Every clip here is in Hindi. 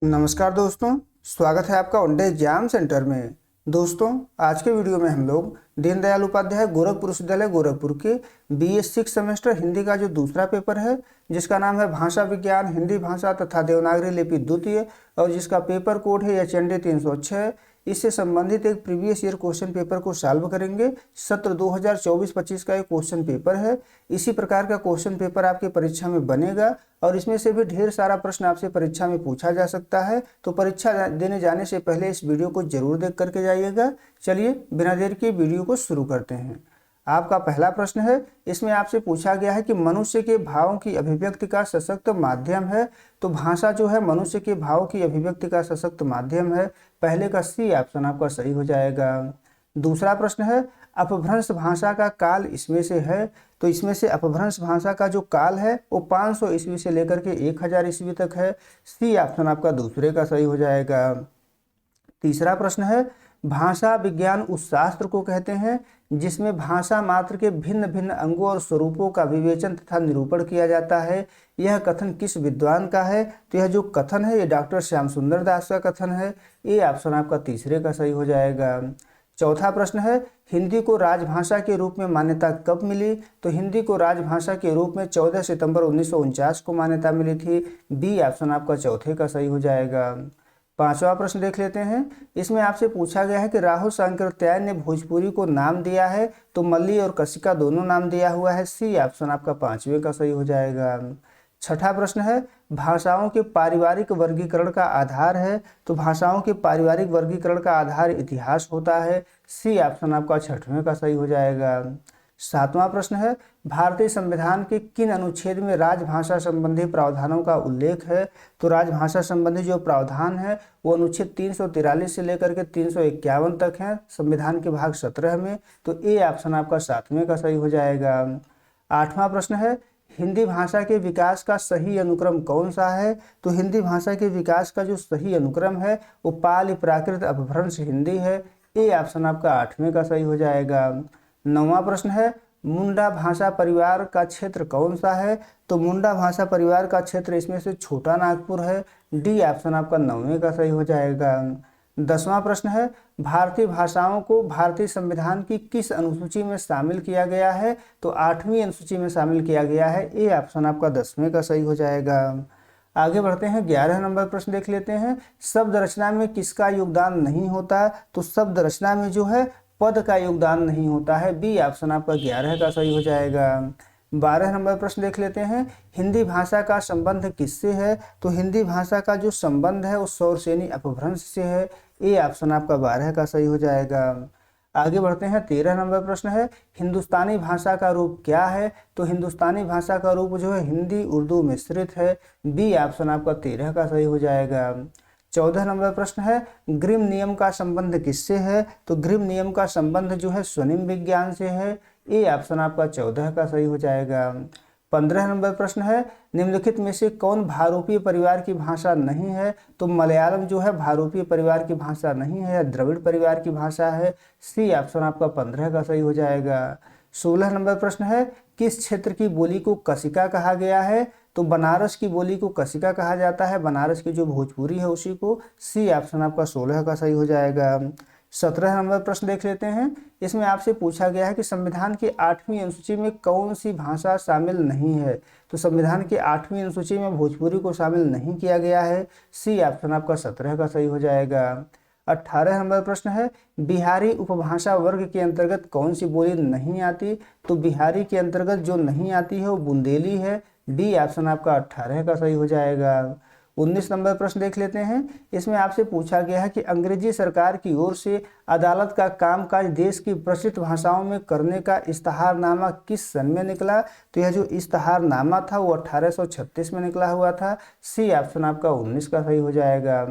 नमस्कार दोस्तों, स्वागत है आपका वनडे एग्जाम सेंटर में। दोस्तों, आज के वीडियो में हम लोग दीनदयाल उपाध्याय गोरखपुर विश्वविद्यालय गोरखपुर के BA 6 सेमेस्टर हिंदी का जो दूसरा पेपर है, जिसका नाम है भाषा विज्ञान हिंदी भाषा तथा देवनागरी लिपि द्वितीय और जिसका पेपर कोड है HND 306, इससे संबंधित एक प्रीवियस ईयर क्वेश्चन पेपर को सॉल्व करेंगे। सत्र 2024-25 का एक क्वेश्चन पेपर है। इसी प्रकार का क्वेश्चन पेपर आपकी परीक्षा में बनेगा और इसमें से भी ढेर सारा प्रश्न आपसे परीक्षा में पूछा जा सकता है। तो परीक्षा देने जाने से पहले इस वीडियो को जरूर देख करके जाइएगा। चलिए बिना देर के वीडियो को शुरू करते हैं। आपका पहला प्रश्न है, इसमें आपसे पूछा गया है कि मनुष्य के भावों की अभिव्यक्ति का सशक्त माध्यम है। तो भाषा जो है मनुष्य के भावों की अभिव्यक्ति का सशक्त माध्यम है। पहले का सी ऑप्शन आपका सही हो जाएगा। दूसरा प्रश्न है, अपभ्रंश भाषा का काल इसमें से है। तो इसमें से अपभ्रंश भाषा का जो काल है वो 500 ईस्वी से लेकर के 1000 ईस्वी तक है। सी ऑप्शन आपका दूसरे का सही हो जाएगा। तीसरा प्रश्न है, भाषा विज्ञान उस शास्त्र को कहते हैं जिसमें भाषा मात्र के भिन्न भिन्न अंगों और स्वरूपों का विवेचन तथा निरूपण किया जाता है। यह कथन किस विद्वान का है? तो यह जो कथन है ये डॉक्टर श्याम सुंदर दास का कथन है। ए ऑप्शन आपका तीसरे का सही हो जाएगा। चौथा प्रश्न है, हिंदी को राजभाषा के रूप में मान्यता कब मिली? तो हिंदी को राजभाषा के रूप में 14 सितंबर 1949 को मान्यता मिली थी। बी ऑप्शन आपका चौथे का सही हो जाएगा। पांचवा प्रश्न देख लेते हैं। इसमें आपसे पूछा गया है कि राहुल सांकृत्यायन ने भोजपुरी को नाम दिया है। तो मल्ली और कशिका दोनों नाम दिया हुआ है। सी ऑप्शन आपका पांचवे का सही हो जाएगा। छठा प्रश्न है, भाषाओं के पारिवारिक वर्गीकरण का आधार है। तो भाषाओं के पारिवारिक वर्गीकरण का आधार इतिहास होता है। सी ऑप्शन आपका छठवें का सही हो जाएगा। सातवां प्रश्न है, भारतीय संविधान के किन अनुच्छेद में राजभाषा संबंधी प्रावधानों का उल्लेख है? तो राजभाषा संबंधी जो प्रावधान है वो अनुच्छेद 343 से लेकर के 351 तक है संविधान के भाग 17 में। तो ए ऑप्शन आपका सातवें का सही हो जाएगा। आठवां प्रश्न है, हिंदी भाषा के विकास का सही अनुक्रम कौन सा है? तो हिंदी भाषा के विकास का जो सही अनुक्रम है वो पाली प्राकृत अपभ्रंश हिंदी है। ए ऑप्शन आपका आठवें का सही हो जाएगा। नौवां प्रश्न है, मुंडा भाषा परिवार का क्षेत्र कौन सा है? तो मुंडा भाषा परिवार का क्षेत्र इसमें से छोटा नागपुर है। डी ऑप्शन आपका नौवें का सही हो जाएगा। 10वां प्रश्न है, भारतीय भाषाओं को भारतीय संविधान की किस अनुसूची में शामिल किया गया है? तो 8वीं अनुसूची में शामिल किया गया है। ए ऑप्शन आपका 10वें का सही हो जाएगा। आगे बढ़ते हैं, 11 नंबर प्रश्न देख लेते हैं। शब्द रचना में किसका योगदान नहीं होता? तो शब्द रचना में जो है पद का योगदान नहीं होता है। बी ऑप्शन आपका 11 का सही हो जाएगा। 12 नंबर प्रश्न देख लेते हैं, हिंदी भाषा का संबंध किससे है? तो हिंदी भाषा का जो संबंध है वो सौरसेनी अपभ्रंश से है। ए ऑप्शन आपका 12 का सही हो जाएगा। आगे बढ़ते हैं, 13 नंबर प्रश्न है, हिंदुस्तानी भाषा का रूप क्या है? तो हिंदुस्तानी भाषा का रूप जो है हिंदी उर्दू मिश्रित है। बी ऑप्शन आपका 13 का सही हो जाएगा। 14 नंबर प्रश्न है, ग्रिम नियम का संबंध किससे है? तो ग्रिम नियम का संबंध जो है स्वनिम विज्ञान से है। ए ऑप्शन आपका 14 का सही हो जाएगा। 15 नंबर प्रश्न है, निम्नलिखित में से कौन भारूपीय परिवार की भाषा नहीं है? तो मलयालम जो है भारूपीय परिवार की भाषा नहीं है, द्रविड़ परिवार की भाषा है। सी ऑप्शन आपका 15 का सही हो जाएगा। 16 नंबर प्रश्न है, किस क्षेत्र की बोली को कशिका कहा गया है? तो बनारस की बोली को कशिका कहा जाता है, बनारस की जो भोजपुरी है उसी को। सी ऑप्शन आपका 16 का सही हो जाएगा। 17 नंबर प्रश्न देख लेते हैं। इसमें आपसे पूछा गया है कि संविधान की 8वीं अनुसूची में कौन सी भाषा शामिल नहीं है? तो संविधान की 8वीं अनुसूची में भोजपुरी को शामिल नहीं किया गया है। सी ऑप्शन आपका 17 का सही हो जाएगा। 18 नंबर प्रश्न है, बिहारी उपभाषा वर्ग के अंतर्गत कौन सी बोली नहीं आती? तो बिहारी के अंतर्गत जो नहीं आती है वो बुंदेली है। बी ऑप्शन आपका 18 का सही हो जाएगा। 19 नंबर प्रश्न देख लेते हैं। इसमें आपसे पूछा गया है कि अंग्रेजी सरकार की ओर से अदालत का कामकाज देश की प्रचलित भाषाओं में करने का इश्तहारनामा किस सन में निकला? तो यह जो इश्तहारनामा था वो 1836 में निकला हुआ था। सी ऑप्शन आपका 19 का सही हो जाएगा।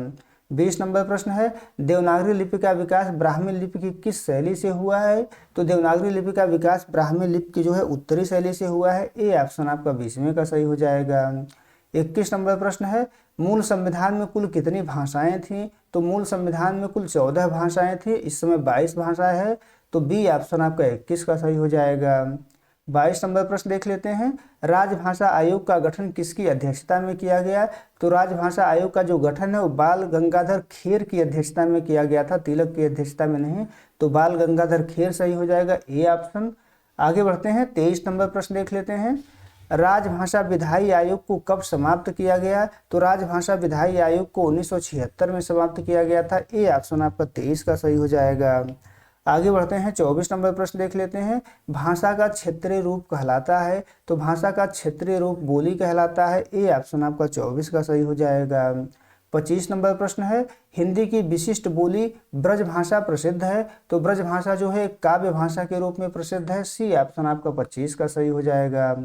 20 नंबर प्रश्न है, देवनागरी लिपि का विकास ब्राह्मी लिपि की किस शैली से हुआ है? तो देवनागरी लिपि का विकास ब्राह्मी लिपि की जो है उत्तरी शैली से हुआ है। ए ऑप्शन आपका 20वें का सही हो जाएगा। 21 नंबर प्रश्न है, मूल संविधान में कुल कितनी भाषाएं थीं? तो मूल संविधान में कुल 14 भाषाएं थी, इस समय 22 भाषाएं हैं। तो बी ऑप्शन आपका 21 का सही हो जाएगा। 22 नंबर प्रश्न देख लेते हैं। राजभाषा आयोग का गठन किसकी अध्यक्षता में किया गया? तो राजभाषा आयोग का जो गठन है वो बाल गंगाधर खेर की अध्यक्षता में किया गया था, तिलक की अध्यक्षता में नहीं। तो बाल गंगाधर खेर सही हो जाएगा, ए ऑप्शन। आगे बढ़ते हैं, 23 नंबर प्रश्न देख लेते हैं। राजभाषा विधायी आयोग को कब समाप्त किया गया? तो राजभाषा विधायी आयोग को 1976 में समाप्त किया गया था, ए ऑप्शन आपका 23 का सही हो जाएगा। आगे बढ़ते हैं, 24 नंबर प्रश्न देख लेते हैं। भाषा का क्षेत्रीय रूप कहलाता है? तो भाषा का क्षेत्रीय रूप बोली कहलाता है, ए ऑप्शन आपका 24 का सही हो जाएगा। 25 नंबर प्रश्न है, हिंदी की विशिष्ट बोली ब्रज भाषा प्रसिद्ध है? तो ब्रज भाषा जो है काव्य भाषा के रूप में प्रसिद्ध है, सी ऑप्शन आपका 25 का सही हो जाएगा।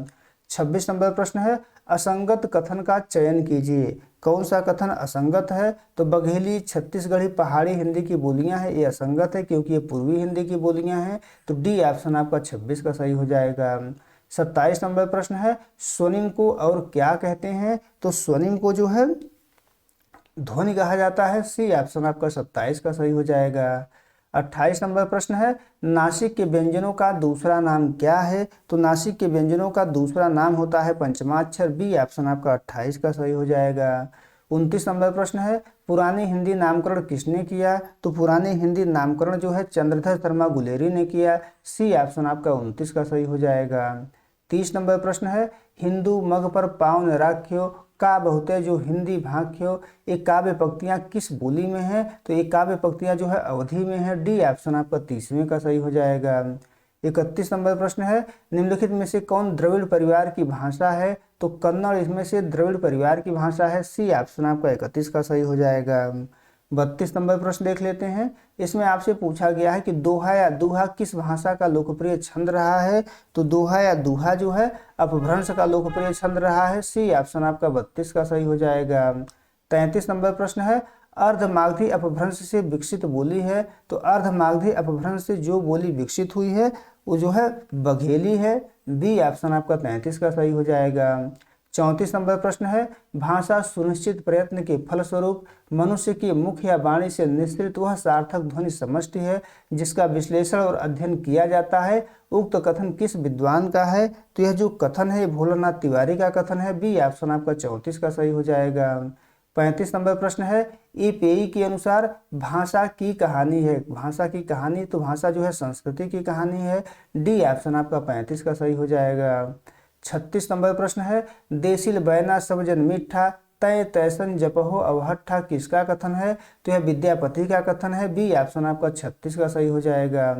26 नंबर प्रश्न है, असंगत कथन का चयन कीजिए। कौन सा कथन असंगत है? तो बघेली, छत्तीसगढ़ी, पहाड़ी हिंदी की बोलियां हैं, ये असंगत है क्योंकि ये पूर्वी हिंदी की बोलियां हैं। तो डी ऑप्शन आपका 26 का सही हो जाएगा। 27 नंबर प्रश्न है, स्वनिम को और क्या कहते हैं? तो स्वनिम को जो है ध्वनि कहा जाता है, सी ऑप्शन आपका 27 का सही हो जाएगा। 28 नंबर प्रश्न है, नासिक के व्यंजनों का दूसरा नाम क्या है? तो नासिक के व्यंजनों का दूसरा नाम होता है पंचमाक्षर, बी ऑप्शन आपका 28 का सही हो जाएगा। 29 नंबर प्रश्न है, पुरानी हिंदी नामकरण किसने किया? तो पुरानी हिंदी नामकरण जो है चंद्रधर शर्मा गुलेरी ने किया, सी ऑप्शन आपका 29 का सही हो जाएगा। 30 नंबर प्रश्न है, हिंदू मग पर पाँव न राख्यो का बहुते जो हिंदी भाख्यो, ये काव्य पंक्तियां किस बोली में है? तो ये काव्य पंक्तियां जो है अवधि में है, डी ऑप्शन आपका 30वें का सही हो जाएगा। 31 नंबर प्रश्न है, निम्नलिखित में से कौन द्रविड़ परिवार की भाषा है? तो कन्नड़ इसमें से द्रविड़ परिवार की भाषा है, सी ऑप्शन आपका 31 का सही हो जाएगा। 32 नंबर प्रश्न देख लेते हैं। इसमें आपसे पूछा गया है कि दोहा या दूहा किस भाषा का लोकप्रिय छंद रहा है? तो दोहा या दूहा जो है अपभ्रंश का लोकप्रिय छंद रहा है, सी ऑप्शन आपका 32 का सही हो जाएगा। 33 नंबर प्रश्न है, अर्धमागधी अपभ्रंश से विकसित बोली है? तो अर्धमागधी अपभ्रंश से जो बोली विकसित हुई है वो जो है बघेली है, बी ऑप्शन आपका 33 का सही हो जाएगा। 34 नंबर प्रश्न है, भाषा सुनिश्चित प्रयत्न के फलस्वरूप मनुष्य की मुख या वाणी से निश्रित वह सार्थक ध्वनि समष्टि है जिसका विश्लेषण और अध्ययन किया जाता है, उक्त कथन किस विद्वान का है? तो यह जो कथन है भोलानाथ तिवारी का कथन है, बी ऑप्शन आपका 34 का सही हो जाएगा। 35 नंबर प्रश्न है, ईपेई के अनुसार भाषा की कहानी है? भाषा की कहानी तो भाषा जो है संस्कृति की कहानी है, डी ऑप्शन आपका 35 का सही हो जाएगा। 36 नंबर प्रश्न है, देसिल बैना सब जन मीठा तय तैसन जपहो अवहट्ठा किसका कथन है? तो यह विद्यापति का कथन है, बी ऑप्शन आपका 36 का सही हो जाएगा।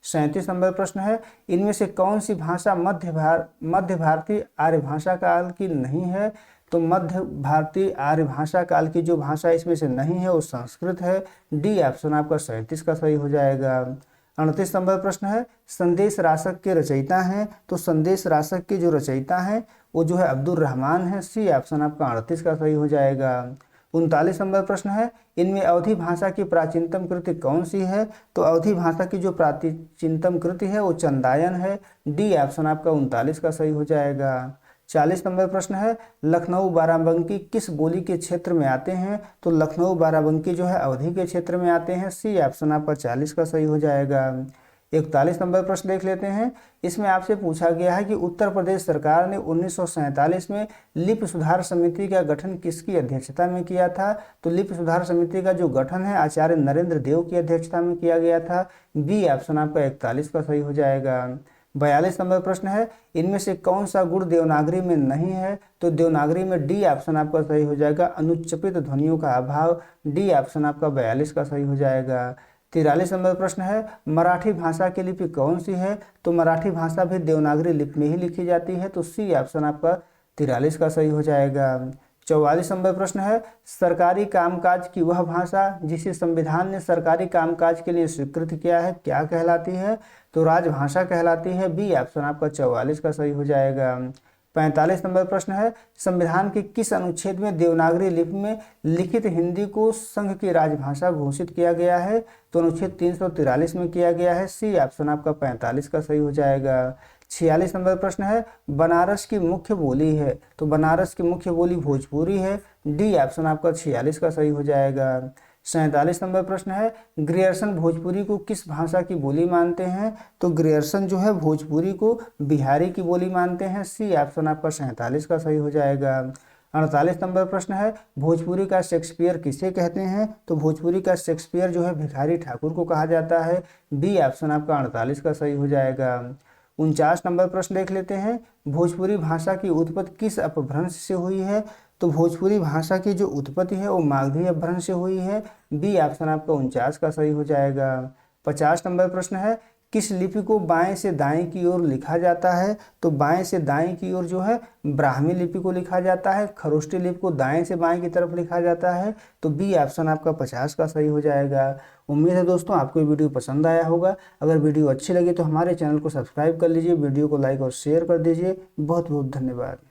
37 नंबर प्रश्न है, इनमें से कौन सी भाषा मध्य भारतीय आर्य भाषा काल की नहीं है? तो मध्य भारतीय आर्य भाषा काल की जो भाषा इसमें से नहीं है वो संस्कृत है, डी ऑप्शन आपका 37 का सही हो जाएगा। 38 नंबर प्रश्न है, संदेश रासक के रचयिता हैं? तो संदेश रासक के जो रचयिता हैं वो जो है अब्दुल रहमान है, सी ऑप्शन आपका 38 का सही हो जाएगा। 39 नंबर प्रश्न है, इनमें अवधी भाषा की प्राचीनतम कृति कौन सी है? तो अवधी भाषा की जो प्राचीनतम कृति है वो चंदायन है, डी ऑप्शन आपका 39 का सही हो जाएगा। 40 नंबर प्रश्न है, लखनऊ बाराबंकी किस बोली के क्षेत्र में आते हैं? तो लखनऊ बाराबंकी जो है अवधी के क्षेत्र में आते हैं, सी ऑप्शन आपका 40 का सही हो जाएगा। 41 नंबर प्रश्न देख लेते हैं। इसमें आपसे पूछा गया है कि उत्तर प्रदेश सरकार ने 1947 में लिपि सुधार समिति का गठन किसकी अध्यक्षता में किया था? तो लिपि सुधार समिति का जो गठन है आचार्य नरेंद्र देव की अध्यक्षता में किया गया था, बी ऑप्शन आपका 41 का सही हो जाएगा। 42 नंबर प्रश्न है, इनमें से कौन सा गुण देवनागरी में नहीं है? तो देवनागरी में डी ऑप्शन आपका सही हो जाएगा, अनुच्चपित ध्वनियों का अभाव, डी ऑप्शन आपका 42 का सही हो जाएगा। 43 नंबर प्रश्न है, मराठी भाषा की लिपि कौन सी है? तो मराठी भाषा भी देवनागरी लिपि में ही लिखी जाती है, तो सी ऑप्शन आपका 43 का सही हो जाएगा। 44 नंबर प्रश्न है, सरकारी कामकाज की वह भाषा जिसे संविधान ने सरकारी कामकाज के लिए स्वीकृत किया है क्या कहलाती है? तो राजभाषा कहलाती है, बी ऑप्शन आपका 44 का सही हो जाएगा। 45 नंबर प्रश्न है, संविधान के किस अनुच्छेद में देवनागरी लिपि में लिखित हिंदी को संघ की राजभाषा घोषित किया गया है? तो अनुच्छेद 343 में किया गया है, सी ऑप्शन आपका 45 का सही हो जाएगा। 46 नंबर प्रश्न है, बनारस की मुख्य बोली है? तो बनारस की मुख्य बोली भोजपुरी है, डी ऑप्शन आपका 46 का सही हो जाएगा। 47 नंबर प्रश्न है, ग्रियर्सन भोजपुरी को किस भाषा की बोली मानते हैं? तो ग्रियर्सन जो है भोजपुरी को बिहारी की बोली मानते हैं। सी ऑप्शन आपका 47 का सही हो जाएगा। 48 नंबर प्रश्न है, भोजपुरी का शेक्सपियर किसे कहते हैं? तो भोजपुरी का शेक्सपियर जो है भिखारी ठाकुर को कहा जाता है। बी ऑप्शन आपका 48 का सही हो जाएगा। 49 नंबर प्रश्न देख लेते हैं, भोजपुरी भाषा की उत्पत्ति किस अपभ्रंश से हुई है? तो भोजपुरी भाषा की जो उत्पत्ति है वो मागधी अपभ्रंश से हुई है। बी ऑप्शन आपका 49 का सही हो जाएगा। 50 नंबर प्रश्न है, किस लिपि को बाएं से दाएं की ओर लिखा जाता है? तो बाएं से दाएं की ओर जो है ब्राह्मी लिपि को लिखा जाता है। खरोष्टी लिपि को दाएं से बाएं की तरफ लिखा जाता है। तो बी ऑप्शन आपका 50 का सही हो जाएगा। उम्मीद है दोस्तों आपको ये वीडियो पसंद आया होगा। अगर वीडियो अच्छी लगी तो हमारे चैनल को सब्सक्राइब कर लीजिए, वीडियो को लाइक और शेयर कर दीजिए। बहुत बहुत धन्यवाद।